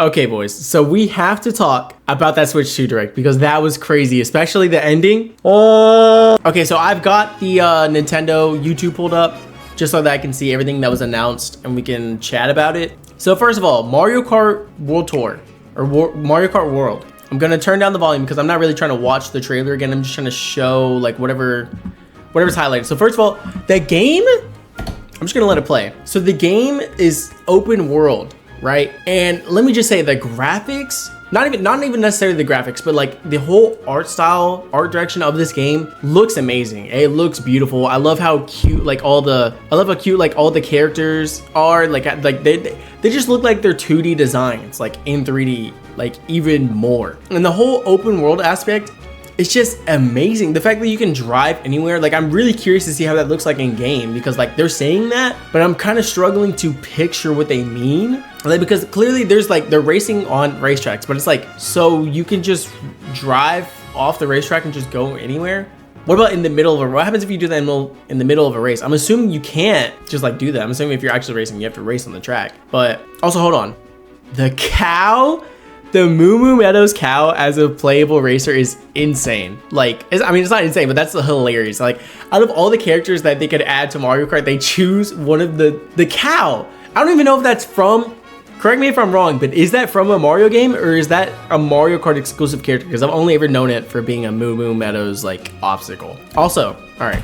Okay, boys. So we have to talk about that Switch 2 Direct because that was crazy, especially the ending. Okay, so I've got the Nintendo YouTube pulled up just so that I can see everything that was announced and we can chat about it. So first of all, Mario Kart World Tour or Mario Kart World. I'm gonna turn down the volume because I'm not really trying to watch the trailer again. I'm just trying to show like whatever's highlighted. So first of all, the game, I'm just gonna let it play. So the game is open world, right? And let me just say the graphics, not even necessarily the graphics, but like the whole art style, art direction of this game looks amazing. It looks beautiful. I love how cute like all the characters are. Like they just look like they're 2D designs, like in 3D, like even more. And the whole open world aspect, it's just amazing. The fact that you can drive anywhere, like I'm really curious to see how that looks like in game because like they're saying that, but I'm kind of struggling to picture what they mean. Like, because clearly there's like, they're racing on racetracks, but it's like, so you can just drive off the racetrack and just go anywhere? What about in the middle of what happens if you do that in the middle of a race? I'm assuming you can't just like do that. I'm assuming if you're actually racing, you have to race on the track. But also, hold on. The cow, the Moo Moo Meadows cow as a playable racer is insane. Like, I mean, it's not insane, but that's hilarious. Like, out of all the characters that they could add to Mario Kart, they choose one of the cow. I don't even know if that's from, correct me if I'm wrong, but is that from a Mario game or is that a Mario Kart exclusive character? Because I've only ever known it for being a Moo Moo Meadows like obstacle. Also, all right.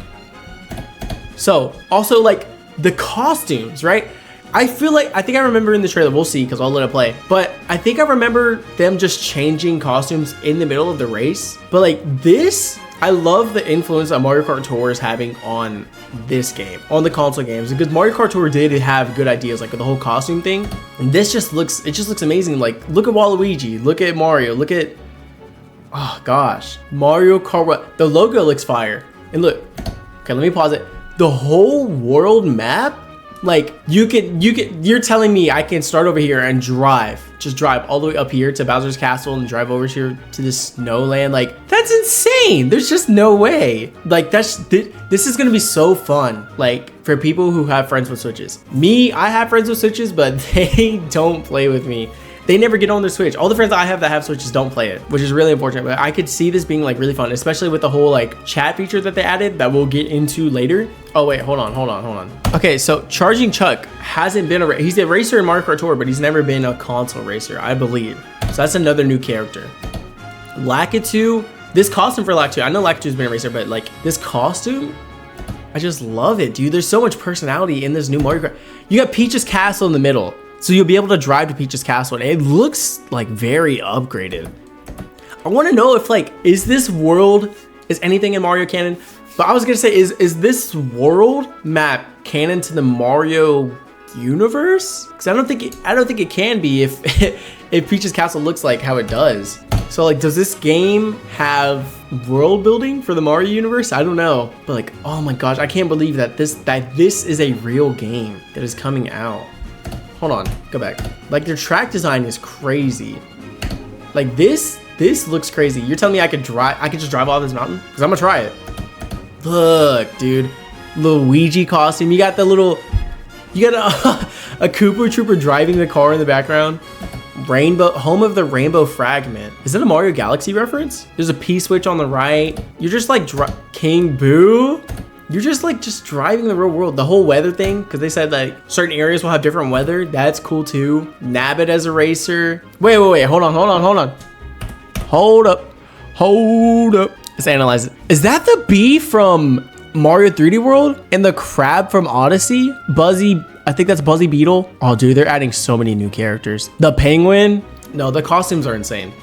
So also like the costumes, right? I think I remember in the trailer, we'll see because I'll let it play, but I think I remember them just changing costumes in the middle of the race. But like this, I love the influence that Mario Kart Tour is having on this game, on the console games, because Mario Kart Tour did have good ideas, like with the whole costume thing. And this just looks amazing. Like look at Waluigi, look at Mario, look at, oh gosh, Mario Kart, the logo looks fire. And look, okay, let me pause it. The whole world map, like you're telling me I can start over here and just drive all the way up here to Bowser's Castle and drive over here to this snowland. Like that's insane. There's just no way. Like this is gonna be so fun. Like for people who have friends with Switches. Me, I have friends with Switches, but they don't play with me. They never get on their Switch. All the friends I have that have Switches don't play it, which is really unfortunate. But I could see this being like really fun, especially with the whole like chat feature that they added that we'll get into later. Oh wait, hold on. Okay, so Charging Chuck hasn't been he's a racer in Mario Kart Tour, but he's never been a console racer, I believe. So that's another new character. Lakitu, this costume for Lakitu, I know Lakitu's been a racer, but like this costume, I just love it, dude. There's so much personality in this new Mario Kart. You got Peach's Castle in the middle. So you'll be able to drive to Peach's Castle and it looks like very upgraded. I want to know if like, is anything in Mario canon? But I was gonna say, is this world map canon to the Mario universe? Because I don't think it can be if if Peach's Castle looks like how it does. So like, does this game have world building for the Mario universe? I don't know. But like, oh my gosh, I can't believe that this is a real game that is coming out. Hold on, go back. Like their track design is crazy. Like this looks crazy. You're telling me I could just drive off this mountain? Because I'm gonna try it. Look, dude. Luigi costume. You got a Koopa Trooper driving the car in the background. Rainbow, home of the Rainbow Fragment. Is that a Mario Galaxy reference? There's a P-switch on the right. You're just like King Boo. You're just like driving the real world. The whole weather thing, because they said like certain areas will have different weather. That's cool too. Nabbit as a racer. Wait. Hold on. Hold up. Let's analyze it. Is that the bee from Mario 3D World and the crab from Odyssey? Buzzy, I think that's Buzzy Beetle. Oh dude, they're adding so many new characters. The penguin. No, the costumes are insane.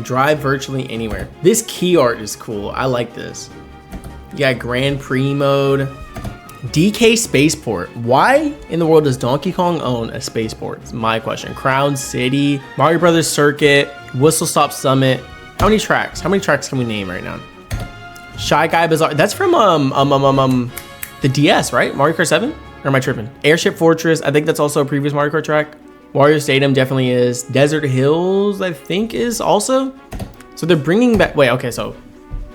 Drive virtually anywhere. This key art is cool. I like this. You got Grand Prix mode. DK Spaceport. Why in the world does Donkey Kong own a spaceport? It's my question. Crown City, Mario Brothers Circuit, Whistle Stop Summit. How many tracks? How many tracks can we name right now? Shy Guy Bazaar. That's from the DS, right? Mario Kart 7? Or am I tripping? Airship Fortress. I think that's also a previous Mario Kart track. Wario Stadium definitely is. Desert Hills, I think, is also. So they're bringing back. Wait, okay, so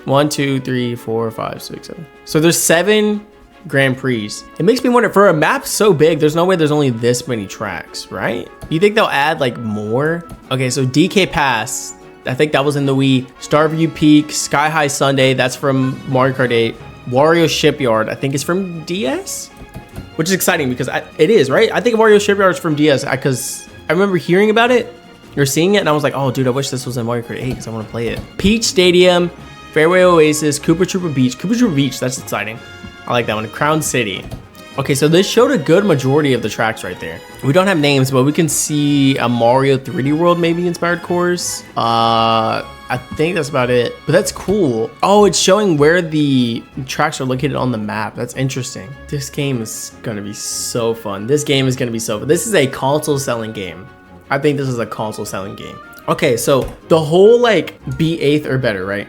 1, 2, 3, 4, 5, 6, 7. So there's 7 Grand Prix. It makes me wonder, for a map so big, there's no way there's only this many tracks, right? Do you think they'll add like more? Okay, so DK Pass, I think that was in the Wii. Starview Peak, Sky High Sunday, that's from Mario Kart 8. Wario Shipyard, I think it's from DS, which is exciting because it is, right? I think Wario Shipyard is from DS because I remember hearing about it or seeing it, and I was like, oh, dude, I wish this was in Mario Kart 8 because I want to play it. Peach Stadium, Fairway Oasis, Koopa Troopa Beach. Koopa Troopa Beach, that's exciting. I like that one. Crown City. Okay, so this showed a good majority of the tracks right there. We don't have names, but we can see a Mario 3D World maybe inspired course. I think that's about it, but that's cool. Oh, it's showing where the tracks are located on the map. That's interesting. This game is gonna be so fun. This game is gonna be so fun. This is a console selling game. I think this is a console selling game. Okay, so the whole like be 8th or better, right?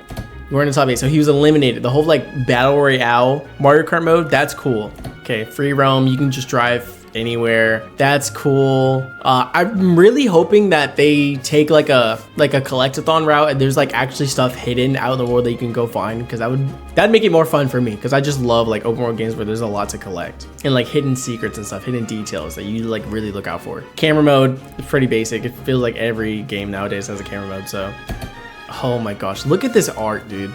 We're in the top 8, so he was eliminated. The whole like battle royale Mario Kart mode, that's cool. Okay, free roam, you can just drive anywhere. That's cool. I'm really hoping that they take like a collectathon route and there's like actually stuff hidden out in the world that you can go find, because that'd make it more fun for me, because I just love like open world games where there's a lot to collect and like hidden secrets and stuff, hidden details that you like really look out for. Camera mode is pretty basic. It feels like every game nowadays has a camera mode, so oh my gosh, look at this art, dude.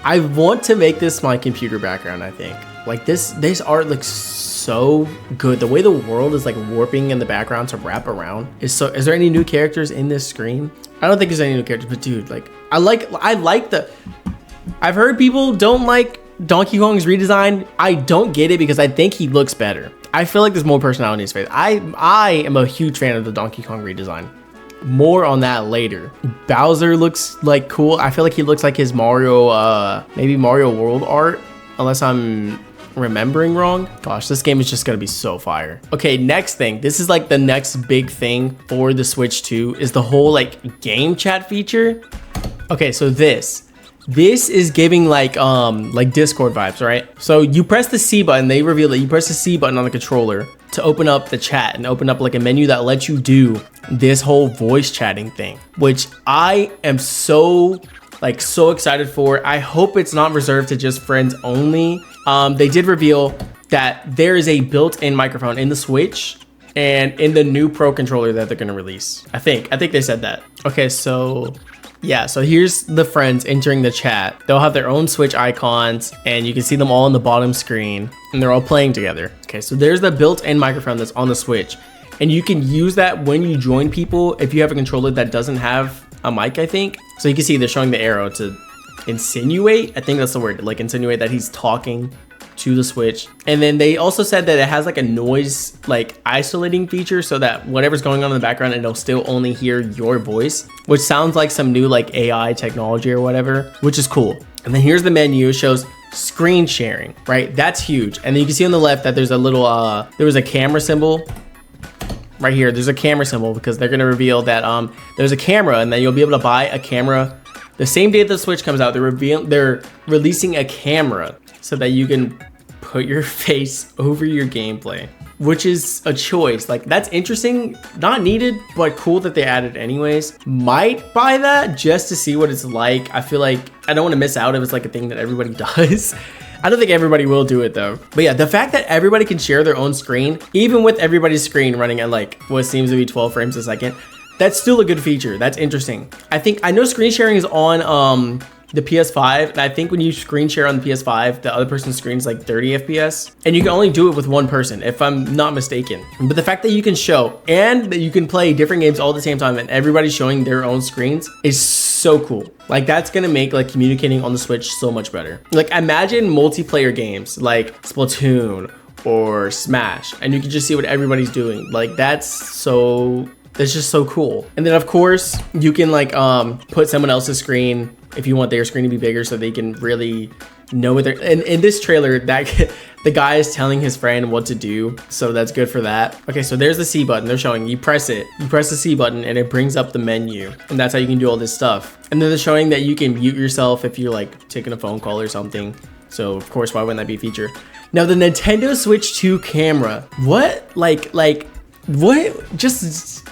I want to make this my computer background. I think like this art looks so good. The way the world is like warping in the background to wrap around is so. Is there any new characters in this screen? I don't think there's any new characters, but dude, like I like the. I've heard people don't like Donkey Kong's redesign. I don't get it because I think he looks better. I feel like there's more personality in his face. I am a huge fan of the Donkey Kong redesign. More on that later. Bowser looks like cool. I feel like he looks like his Mario, maybe Mario World art, unless I'm remembering wrong. Gosh, this game is just gonna be so fire. Okay, next thing. This is like the next big thing for the Switch 2 is the whole like game chat feature. Okay, so this is giving like Discord vibes, right? So you press the C button, they reveal that you press the C button on the controller to open up the chat and open up like a menu that lets you do this whole voice chatting thing, which I am so excited for. I hope it's not reserved to just friends only. They did reveal that there is a built-in microphone in the Switch and in the new Pro controller that they're gonna release. I think they said that. Okay, so yeah, so here's the friends entering the chat. They'll have their own Switch icons and you can see them all on the bottom screen and they're all playing together. Okay, so there's the built-in microphone that's on the Switch and you can use that when you join people if you have a controller that doesn't have a mic, I think. So you can see they're showing the arrow to insinuate, I think that's the word, like insinuate that he's talking to the Switch. And then they also said that it has like a noise like isolating feature so that whatever's going on in the background, it'll still only hear your voice, which sounds like some new like AI technology or whatever, which is cool. And then here's the menu. It shows screen sharing, right? That's huge. And then you can see on the left that there's a little there was a camera symbol right here. There's a camera symbol because they're going to reveal that there's a camera and then you'll be able to buy a camera the same day the Switch comes out. They're releasing a camera so that you can put your face over your gameplay, which is a choice. Like, that's interesting, not needed, but cool that they added anyways. Might buy that just to see what it's like. I feel like I don't want to miss out if it's like a thing that everybody does. I don't think everybody will do it though. But yeah, the fact that everybody can share their own screen, even with everybody's screen running at like what seems to be 12 frames a second, that's still a good feature. That's interesting. I know screen sharing is on the PS5, and I think when you screen share on the PS5, the other person's screen is like 30 FPS, and you can only do it with one person, if I'm not mistaken. But the fact that you can show and that you can play different games all at the same time and everybody's showing their own screens is so cool. Like, that's gonna make like communicating on the Switch so much better. Like, imagine multiplayer games like Splatoon or Smash, and you can just see what everybody's doing. Like, that's just so cool. And then of course you can like put someone else's screen if you want their screen to be bigger so they can really know what they're, and in this trailer that the guy is telling his friend what to do, so that's good for that. Okay, so there's the C button. They're showing you press the C button and it brings up the menu, and that's how you can do all this stuff. And then they're showing that you can mute yourself if you're like taking a phone call or something, so of course why wouldn't that be a feature. Now the Nintendo Switch 2 camera, what just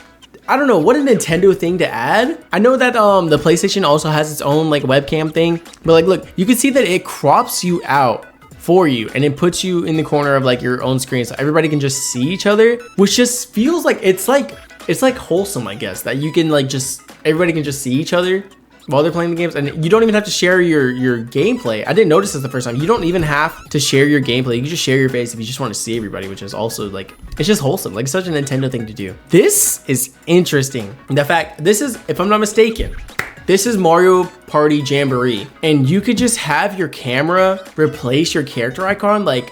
I don't know, what a Nintendo thing to add. I know that the PlayStation also has its own like webcam thing, but like, look, you can see that it crops you out for you, and it puts you in the corner of like your own screen so everybody can just see each other, which just feels like it's like wholesome, I guess, that you can like just everybody can just see each other while they're playing the games, and you don't even have to share your gameplay. I didn't notice this the first time. You don't even have to share your gameplay. You can just share your face if you just want to see everybody, which is also like, it's just wholesome. Like, such a Nintendo thing to do. This is interesting. The fact, this is, if I'm not mistaken, this is Mario Party Jamboree, and you could just have your camera replace your character icon. Like,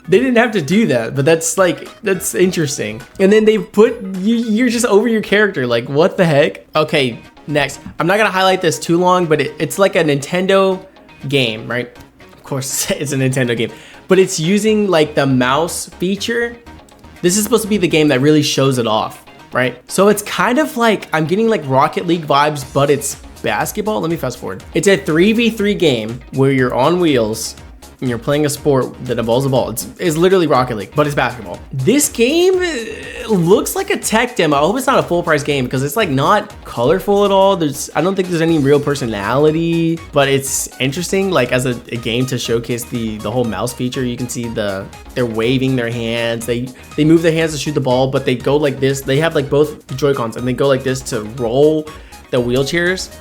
they didn't have to do that, but that's interesting. And then they put, you're just over your character. Like, what the heck? Okay. Next, I'm not gonna highlight this too long, but it's like a Nintendo game, right? Of course, it's a Nintendo game, but it's using like the mouse feature. This is supposed to be the game that really shows it off, right? So it's kind of like, I'm getting like Rocket League vibes, but it's basketball. Let me fast forward. It's a 3v3 game where you're on wheels and you're playing a sport that involves a ball. It's literally Rocket League, but it's basketball. This game looks like a tech demo. I hope it's not a full price game because it's like not colorful at all. I don't think there's any real personality, but it's interesting like as a game to showcase the whole mouse feature. You can see they're waving their hands. They move their hands to shoot the ball, but they go like this. They have like both Joy-Cons and they go like this to roll the wheelchairs.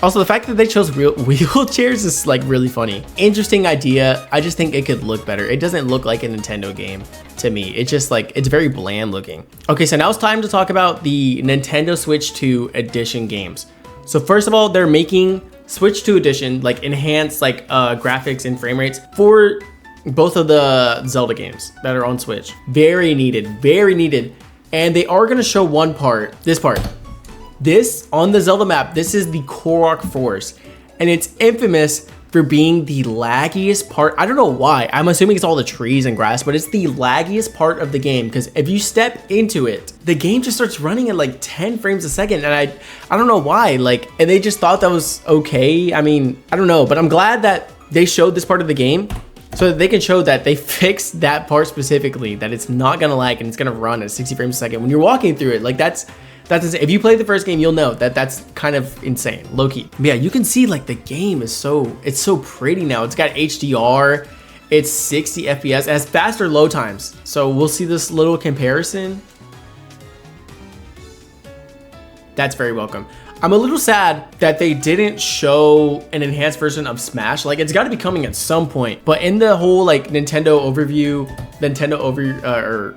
Also, the fact that they chose real wheelchairs is like really funny. Interesting idea. I just think it could look better. It doesn't look like a Nintendo game to me. It's just like, it's very bland looking. Okay, so now it's time to talk about the Nintendo Switch 2 Edition games. So first of all, they're making Switch 2 Edition, like enhanced like graphics and frame rates for both of the Zelda games that are on Switch. Very needed, very needed. And they are gonna show one part, this part. This, on the Zelda map, this is the Korok Forest, and it's infamous for being the laggiest part. I don't know why. I'm assuming it's all the trees and grass, but it's the laggiest part of the game because if you step into it, the game just starts running at like 10 frames a second, and I don't know why. Like, and they just thought that was okay. I mean, I don't know, but I'm glad that they showed this part of the game so that they can show that they fixed that part specifically, that it's not gonna lag and it's gonna run at 60 frames a second when you're walking through it. Like that's insane. If you played the first game, you'll know that that's kind of insane, low key. But yeah, you can see like the game is it's so pretty now. It's got HDR, it's 60 FPS, it has faster load times. So we'll see this little comparison. That's very welcome. I'm a little sad that they didn't show an enhanced version of Smash. Like, it's got to be coming at some point. But in the whole like Nintendo overview, or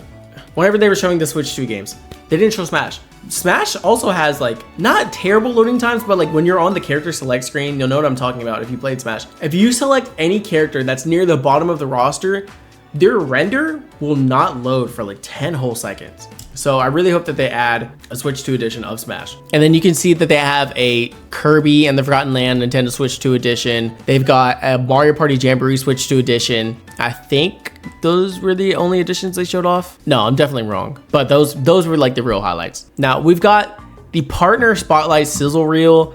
whenever they were showing the Switch 2 games, they didn't show Smash. Smash also has like not terrible loading times, but like when you're on the character select screen, you'll know what I'm talking about if you played Smash. If you select any character that's near the bottom of the roster, their render will not load for like 10 whole seconds. So I really hope that they add a Switch 2 edition of Smash. And then you can see that they have a Kirby and the Forgotten Land Nintendo Switch 2 edition. They've got a Mario Party Jamboree Switch 2 edition. I think those were the only editions they showed off. No, I'm definitely wrong. But those were like the real highlights. Now we've got the Partner Spotlight Sizzle Reel.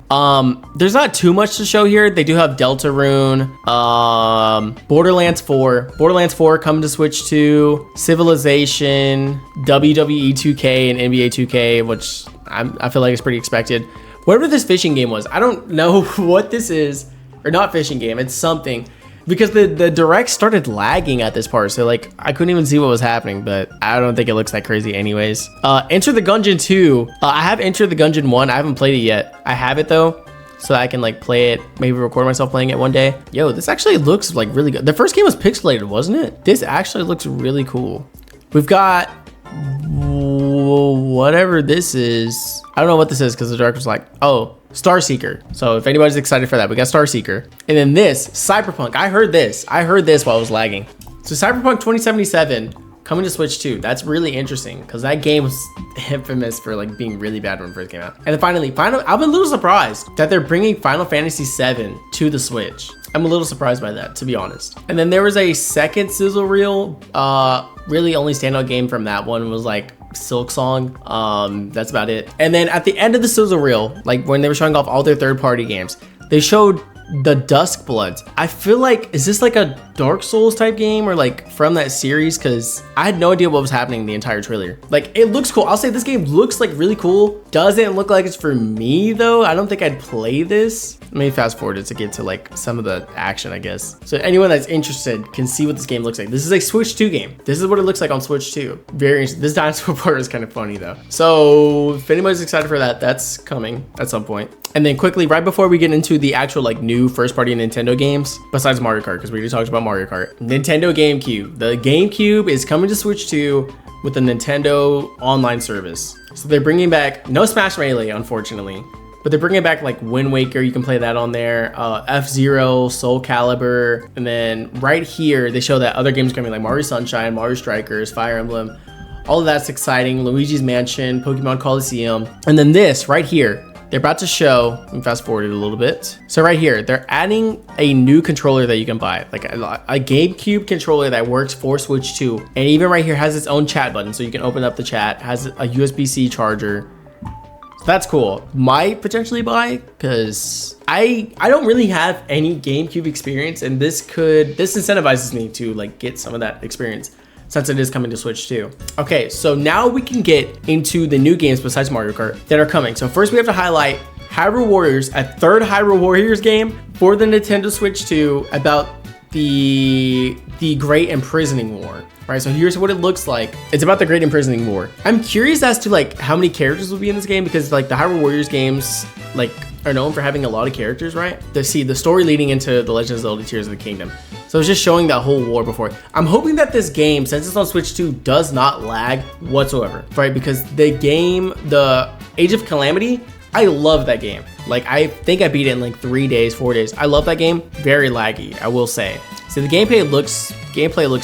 There's not too much to show here. They do have Deltarune, Borderlands 4. Borderlands 4 coming to Switch 2, Civilization, WWE 2K and NBA 2K, which I feel like is pretty expected. Whatever this fishing game was, I don't know what this is, or not fishing game, it's something. Because the direct started lagging at this part, so like I couldn't even see what was happening, but I don't think it looks that crazy anyways. Enter the Gungeon 2. I have Enter the Gungeon 1. I haven't played it yet. I have it though, so that I can like play it, maybe record myself playing it one day. Yo, this actually looks like really good. The first game was pixelated, wasn't it? This actually looks really cool. We've got whatever this is. I don't know what this is because the director's like, oh, Star Seeker. So if anybody's excited for that, we got Star Seeker. And then this, Cyberpunk. I heard this while I was lagging. So Cyberpunk 2077 coming to Switch 2. That's really interesting because that game was infamous for like being really bad when it first came out. And then finally, I'm a little surprised that they're bringing Final Fantasy VII to the Switch. I'm a little surprised by that, to be honest. And then there was a second sizzle reel. Really only standout game from that one was like Silk Song. That's about it. And then at the end of the sizzle reel, like when they were showing off all their third-party games, they showed The Dusk Bloods. I feel like, is this like a Dark Souls type game or like from that series? Because I had no idea what was happening in the entire trailer. Like, it looks cool. I'll say this game looks like really cool. Doesn't look like it's for me though. I don't think I'd play this. Let me fast forward it to get to like some of the action, I guess. So anyone that's interested can see what this game looks like. This is a Switch 2 game. This is what it looks like on Switch 2. Very interesting. This dinosaur part is kind of funny though. So if anybody's excited for that, that's coming at some point. And then quickly, right before we get into the actual like new first party Nintendo games, besides Mario Kart, because we already talked about Mario Kart, Nintendo GameCube. The GameCube is coming to Switch 2 with the Nintendo online service. So they're bringing back, no Smash Melee, unfortunately, but they're bringing back like Wind Waker. You can play that on there. F-Zero, Soul Calibur. And then right here, they show that other games coming like Mario Sunshine, Mario Strikers, Fire Emblem. All of that's exciting. Luigi's Mansion, Pokemon Coliseum. And then this right here, they're about to show, let me fast forward it a little bit. So right here, they're adding a new controller that you can buy, like a GameCube controller that works for Switch 2. And even right here has its own chat button. So you can open up the chat, has a USB-C charger. So that's cool. Might potentially buy, because I don't really have any GameCube experience, and this incentivizes me to like get some of that experience, since it is coming to Switch 2. Okay, so now we can get into the new games besides Mario Kart that are coming. So first we have to highlight Hyrule Warriors, a third Hyrule Warriors game for the Nintendo Switch 2 about the Great Imprisoning War. Right, so here's what it looks like. It's about the Great Imprisoning War. I'm curious as to like how many characters will be in this game, because like the Hyrule Warriors games like are known for having a lot of characters, right? To see the story leading into the Legend of Zelda Tears of the Kingdom. So it's just showing that whole war before. I'm hoping that this game, since it's on Switch 2, does not lag whatsoever, right? Because the game, the Age of Calamity, I love that game. Like, I think I beat it in like 3 days, 4 days. I love that game. Very laggy, I will say. So the gameplay looks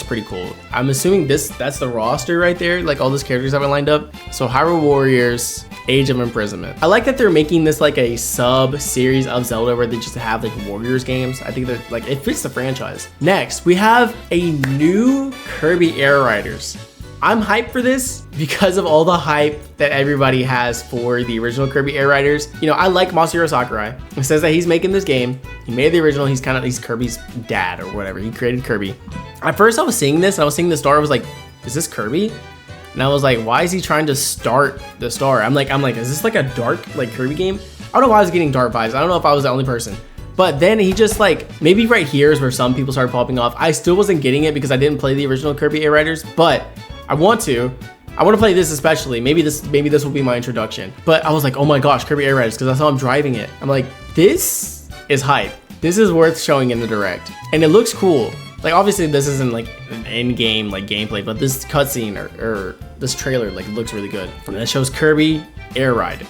pretty cool. I'm assuming that's the roster right there, like all those characters that were lined up. So Hyrule Warriors, Age of Imprisonment. I like that they're making this like a sub series of Zelda where they just have like Warriors games. I think that like it fits the franchise. Next, we have a new Kirby Air Riders. I'm hyped for this because of all the hype that everybody has for the original Kirby Air Riders. You know, I like Masahiro Sakurai. It says that he's making this game. He made the original. He's Kirby's dad or whatever. He created Kirby. At first I was seeing this and I was seeing the star. I was like, is this Kirby? And I was like, why is he trying to start the star? I'm like, is this like a dark like Kirby game? I don't know why I was getting dark vibes. I don't know if I was the only person. But then he just like, maybe right here is where some people started popping off. I still wasn't getting it because I didn't play the original Kirby Air Riders, but I want to play this especially. Maybe this will be my introduction. But I was like, oh my gosh, Kirby Air Riders, because I saw him driving it. I'm like, this is hype. This is worth showing in the direct. And it looks cool. Like, obviously this isn't like an in-game like gameplay, but this cutscene or this trailer like looks really good. And it shows Kirby Air Riders.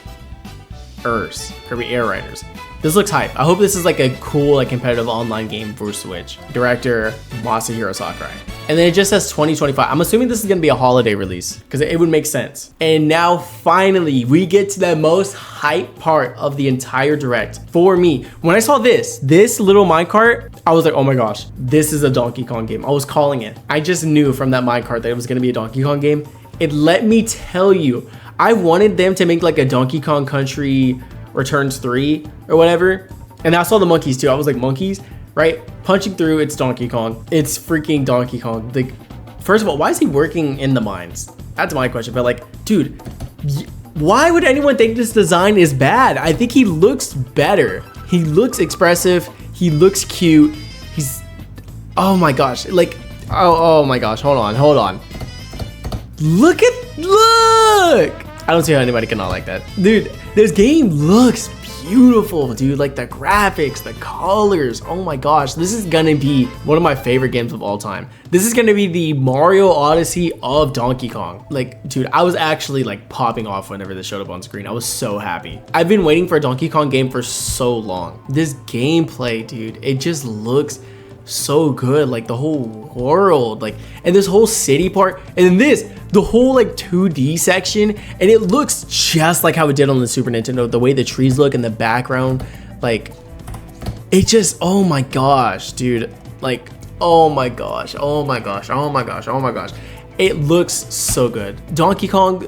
Kirby Air Riders. This looks hype. I hope this is like a cool like competitive online game for Switch. Director Masahiro Sakurai. And then it just says 2025. I'm assuming this is gonna be a holiday release because it would make sense. And now finally we get to the most hype part of the entire direct for me. When I saw this little minecart, I was like, oh my gosh, this is a Donkey Kong game. I was calling it. I just knew from that minecart that it was gonna be a Donkey Kong game. And let me tell you, I wanted them to make like a Donkey Kong Country Returns 3 or whatever. And I saw the monkeys too. I was like, monkeys, right? Punching through, it's Donkey Kong. It's freaking Donkey Kong. Like, first of all, why is he working in the mines? That's my question. But like, dude, why would anyone think this design is bad? I think he looks better. He looks expressive. He looks cute. He's, oh my gosh. Like, oh my gosh. Hold on. Look. I don't see how anybody cannot like that. Dude, this game looks beautiful, dude. Like the graphics, the colors. Oh my gosh, this is gonna be one of my favorite games of all time. This is gonna be the Mario Odyssey of Donkey Kong. Like, dude, I was actually like popping off whenever this showed up on screen. I was so happy. I've been waiting for a Donkey Kong game for so long. This gameplay, dude, it just looks so good. Like the whole world, like, and this whole city part, and then the whole like 2D section, and it looks just like how it did on the Super Nintendo. The way the trees look in the background, like, it just, oh my gosh, dude, like, oh my gosh, it looks so good. Donkey Kong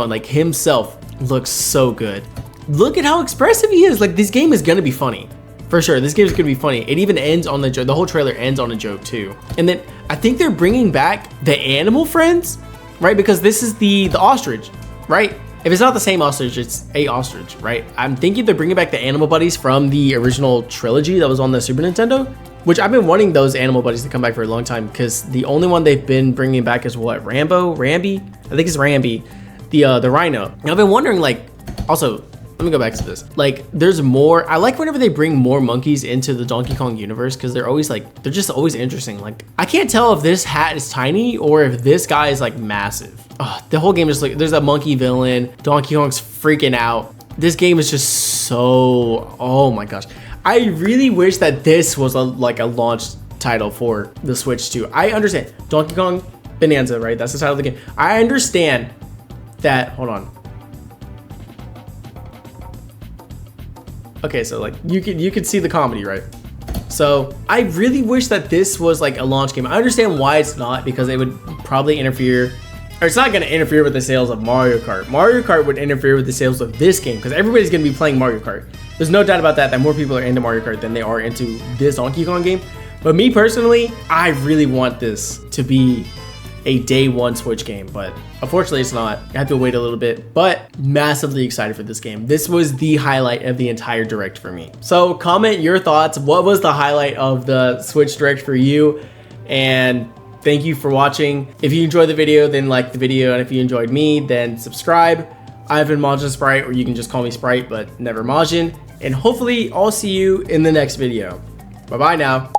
like himself looks so good. Look at how expressive he is. Like, this game is gonna be funny For sure, this game's gonna be funny. It even ends on the joke. The whole trailer ends on a joke too. And then I think they're bringing back the animal friends, right? Because this is the ostrich, right? If it's not the same ostrich, it's a ostrich, right? I'm thinking they're bringing back the animal buddies from the original trilogy that was on the Super Nintendo, which I've been wanting those animal buddies to come back for a long time because the only one they've been bringing back is what, Rambi? I think it's Rambi, the rhino. And I've been wondering, like, also, let me go back to this. Like, there's more. I like whenever they bring more monkeys into the Donkey Kong universe because they're always like, they're just always interesting. Like, I can't tell if this hat is tiny or if this guy is like massive. The whole game is like, there's a monkey villain. Donkey Kong's freaking out. This game is just so, oh my gosh. I really wish that this was like a launch title for the Switch 2. I understand Donkey Kong Bonanza, right? That's the title of the game. I understand that, hold on. Okay, so like you could see the comedy, right? So I really wish that this was like a launch game. I understand why it's not, because it would probably interfere, or it's not going to interfere with the sales of Mario Kart. Mario Kart would interfere with the sales of this game because everybody's going to be playing Mario Kart. There's no doubt about that more people are into Mario Kart than they are into this Donkey Kong game. But me personally, I really want this to be a day one Switch game, but unfortunately it's not. I have to wait a little bit, but massively excited for this game. This was the highlight of the entire Direct for me. So comment your thoughts. What was the highlight of the Switch Direct for you? And thank you for watching. If you enjoyed the video, then like the video. And if you enjoyed me, then subscribe. I've been Majin Sprite, or you can just call me Sprite, but never Majin. And hopefully I'll see you in the next video. Bye-bye now.